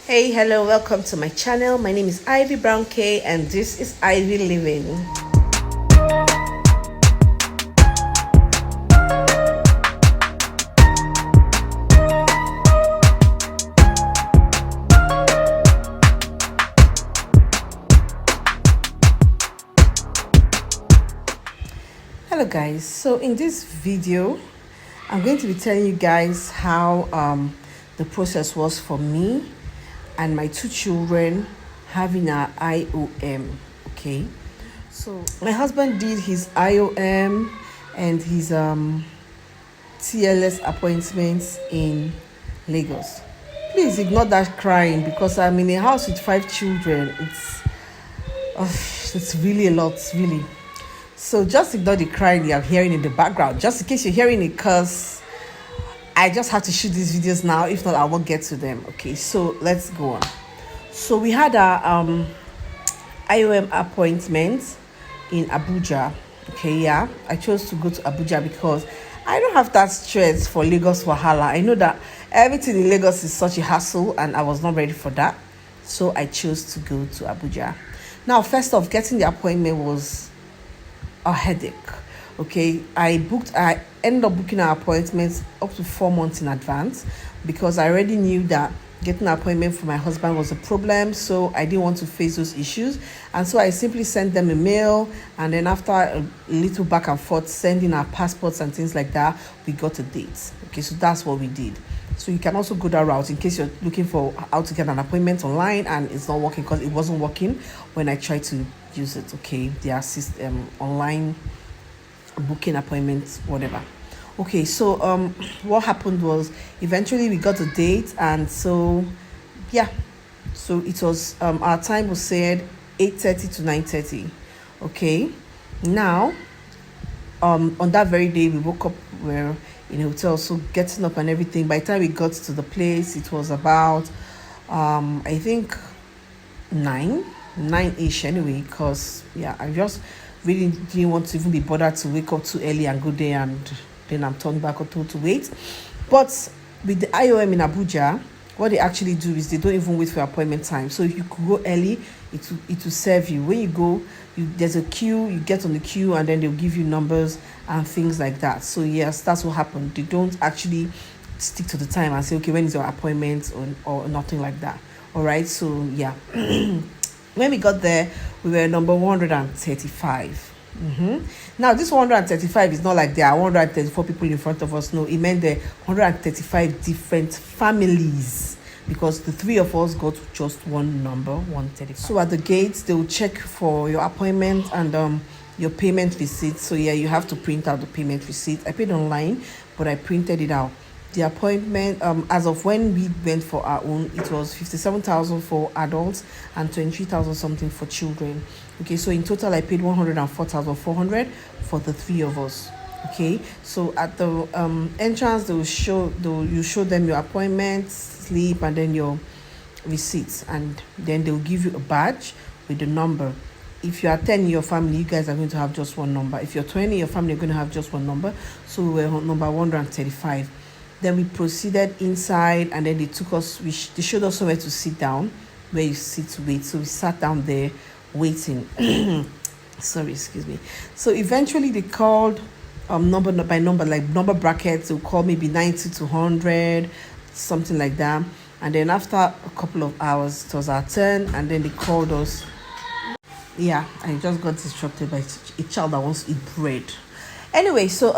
Hey, hello, welcome to my channel. My name is Ivy Brown K, and this is Ivy Living. Hello guys, so in this video I'm going to be telling you guys how the process was for me and my two children having our IOM. Okay, so my husband did his IOM and his TLS appointments in Lagos. Please ignore that crying because I'm in a house with 5 children. It's really a lot, really. So just ignore the crying you're hearing in the background. Just in case you're hearing it, because I just have to shoot these videos now. If not, I won't get to them. Okay, so let's go on. So we had our IOM appointment in Abuja. Okay, yeah. I chose to go to Abuja because I don't have that stress for Lagos Wahala. I know that everything in Lagos is such a hassle and I was not ready for that. So I chose to go to Abuja. Now, first off, getting the appointment was a headache. Okay, I ended up booking our appointments up to 4 months in advance because I already knew that getting an appointment for my husband was a problem, so I didn't want to face those issues. And so I simply sent them a mail, and then after a little back and forth sending our passports and things like that, we got a date. Okay, so that's what we did. So you can also go that route in case you're looking for how to get an appointment online and it's not working, because it wasn't working when I tried to use it. Okay, the assist online booking appointments, whatever. Okay, so what happened was eventually we got a date, and so yeah, so it was our time was said 8:30 to 9:30. Okay, now on that very day we woke up, we're in a hotel, so getting up and everything. By the time we got to the place, it was about I think 9ish anyway, because yeah, I just really didn't want to even be bothered to wake up too early and go there, and then I'm turned back or told to wait. But with the IOM in Abuja, what they actually do is they don't even wait for appointment time. So if you could go early, it will serve you. When you go, there's a queue, you get on the queue, and then they'll give you numbers and things like that. So yes, that's what happened. They don't actually stick to the time and say, okay, when is your appointment, or nothing like that. All right, so yeah. When we got there, we were number 135. Now, this 135 is not like there are 134 people in front of us. No, it meant there 135 different families, because the 3 of us got just one number, 135. So at the gates, they will check for your appointment and your payment receipt. So yeah, you have to print out the payment receipt. I paid online, but I printed it out. The appointment, as of when we went for our own, it was 57,000 for adults and 23,000 something for children. Okay, so in total I paid 104,400 for the 3 of us. Okay, so at the entrance you show them your appointment slip and then your receipts, and then they'll give you a badge with the number. If you are 10 in your family, you guys are going to have just one number. If you're 20 in your family, you're going to have just one number. So we were on number 135. Then we proceeded inside, and then they took us, they showed us somewhere to sit down, where you sit to wait. So we sat down there waiting. Sorry, excuse me. So eventually they called number by number, like number brackets. They'll call maybe 90 to 100, something like that. And then after a couple of hours, it was our turn, and then they called us. Yeah, I just got distracted by a child that wants to eat bread. Anyway, so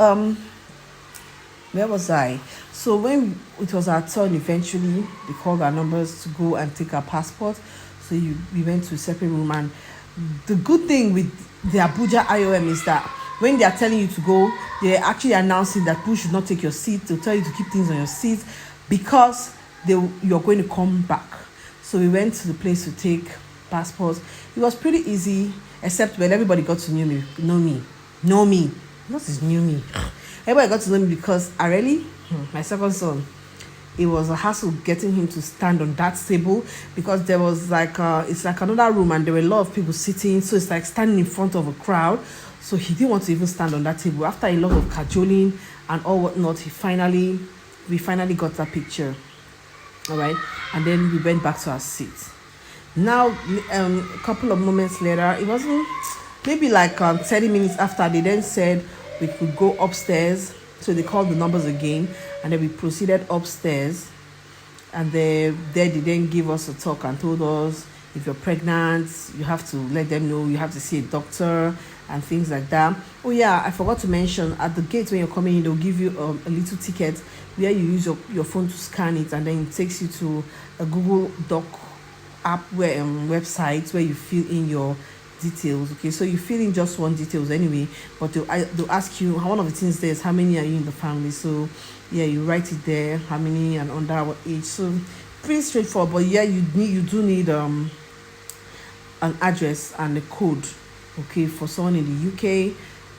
where was I? So when it was our turn, eventually they called our numbers to go and take our passport. So we went to a separate room, and the good thing with the Abuja IOM is that when they are telling you to go, they're actually announcing that you should not take your seat. They'll tell you to keep things on your seat because you're going to come back. So we went to the place to take passports. It was pretty easy, except when everybody got to know me. What is knew me? Everybody got to know me because my second son, it was a hassle getting him to stand on that table, because there was it's like another room and there were a lot of people sitting, so it's like standing in front of a crowd. So he didn't want to even stand on that table. After a lot of cajoling and all whatnot, we finally got that picture. All right, and then we went back to our seats. Now, a couple of moments later, it wasn't maybe like 30 minutes after, they then said we could go upstairs. So they called the numbers again, and then we proceeded upstairs. And they then give us a talk and told us if you're pregnant, you have to let them know, you have to see a doctor and things like that. Oh yeah, I forgot to mention, at the gate when you're coming in, they'll give you a little ticket where you use your phone to scan it, and then it takes you to a Google Doc app where website where you fill in your details. Okay, so you fill in just one details anyway, but they'll ask you, one of the things there is how many are you in the family. So yeah, you write it there, how many and under what age. So pretty straightforward. But yeah, you do need an address and a code, okay, for someone in the UK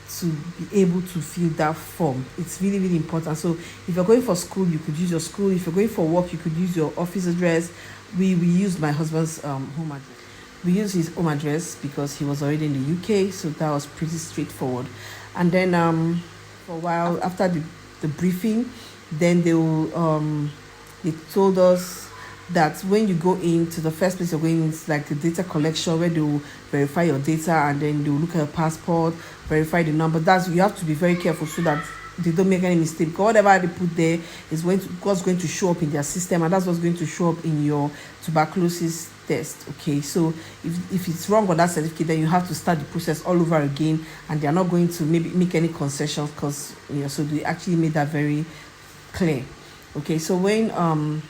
to be able to fill that form. It's really, really important. So if you're going for school, you could use your school. If you're going for work, you could use your office address. We used my husband's home address. We used his home address because he was already in the UK, so that was pretty straightforward. And then for a while after the briefing, then they told us that when you go into the first place you're going, it's like the data collection where they'll verify your data, and then they'll look at your passport, verify the number. That's, you have to be very careful so that they don't make any mistake, because whatever they put there is what's going to show up in their system, and that's what's going to show up in your tuberculosis test. Okay, so if it's wrong on that certificate, then you have to start the process all over again, and they are not going to maybe make any concessions, because so they actually made that very clear. Okay, so when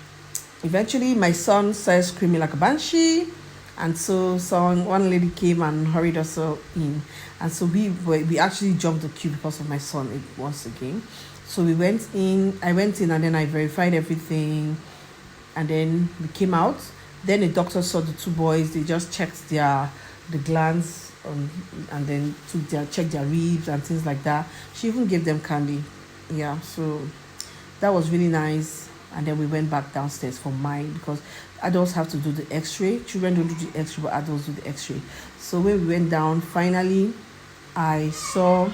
eventually my son started screaming like a banshee, and so one lady came and hurried us in, and so we actually jumped the queue because of my son once again. So we went in, I went in, and then I verified everything, and then we came out. Then the doctor saw the two boys. They just checked the glands, and then checked their ribs and things like that. She even gave them candy. Yeah, so that was really nice. And then we went back downstairs for mine, because adults have to do the x-ray. Children don't do the x-ray, but adults do the x-ray. So when we went down, finally I saw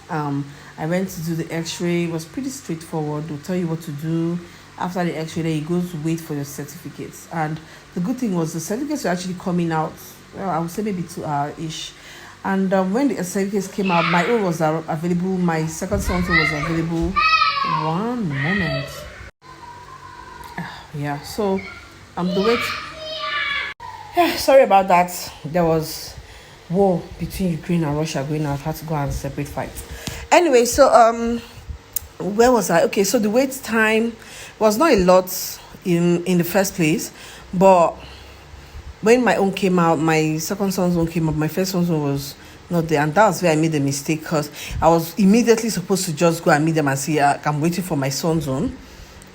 I went to do the x-ray. It was pretty straightforward. They'll tell you what to do. After the x-ray, then you go to wait for your certificates. And the good thing was the certificates were actually coming out, well, I would say maybe 2 hours-ish. And when the certificates came out, my own was available, my second son was available. One moment. Yeah, so the wait. Sorry about that. There was war between Ukraine and Russia going on. I had to go and separate fights. Anyway, so where was I? Okay, so the wait time was not a lot in the first place, but when my own came out, my second son's own came up, my first son's own was not there, and that was where I made a mistake, because I was immediately supposed to just go and meet them and say I'm waiting for my son's own.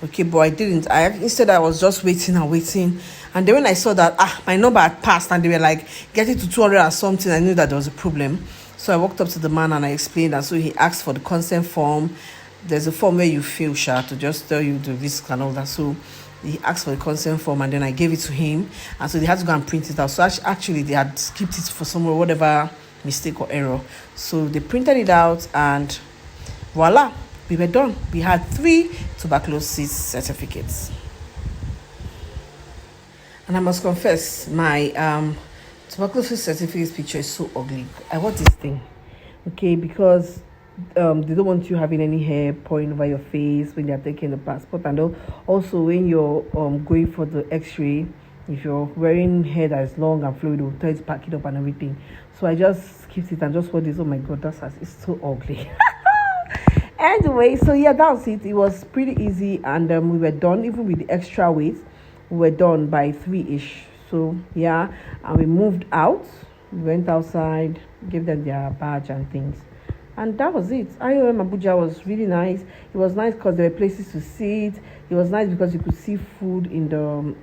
Okay, but I didn't. Instead I was just waiting and waiting, and then when I saw that my number had passed and they were like getting to 200 or something, I knew that there was a problem. So I walked up to the man and I explained, and so he asked for the consent form. There's a form where you fill to just tell you the risk and all that. So he asked for the consent form, and then I gave it to him, and so they had to go and print it out. So actually they had skipped it for somewhere, whatever mistake or error. So they printed it out, and voila, we were done. We had 3 tuberculosis certificates. And I must confess, my tuberculosis certificate picture is so ugly. I want this thing, okay, because they don't want you having any hair pouring over your face when they're taking the passport, and also when you're going for the x-ray, if you're wearing hair that is long and fluid, they'll tell you to pack it up and everything. So I just skipped it and just wore this. Oh my god, it's so ugly. Anyway, so yeah, that was it. It was pretty easy, and we were done. Even with the extra weight, we were done by 3-ish. So yeah, and we moved out. We went outside, gave them their badge and things, and that was it. IOM Abuja was really nice. It was nice because there were places to sit. It was nice because you could see food in the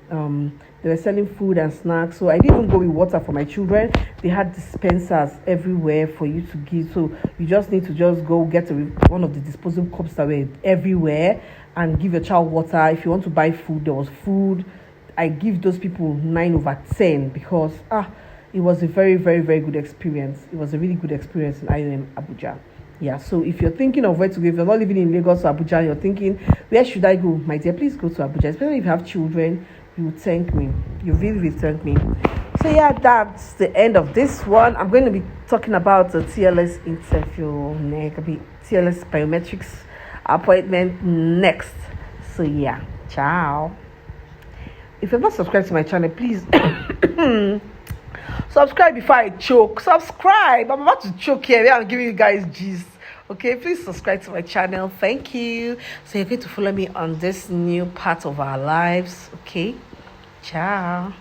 they were selling food and snacks. So I didn't even go with water for my children. They had dispensers everywhere for you to give. So you just need to just go get one of the disposable cups that were everywhere and give your child water. If you want to buy food, there was food. I give those people 9/10 because it was a very, very, very good experience. It was a really good experience in IOM Abuja. Yeah, so if you're thinking of where to go, if you're not living in Lagos or Abuja, you're thinking, where should I go? My dear, please go to Abuja. Especially if you have children, you will thank me. You really will thank me. So yeah, that's the end of this one. I'm going to be talking about the TLS interview next, TLS biometrics appointment next. So yeah, ciao. If you're not subscribed to my channel, please subscribe before I choke. Subscribe. I'm about to choke here. I'm giving you guys gist. Okay, please subscribe to my channel. Thank you. So you're going to follow me on this new part of our lives. Okay, ciao.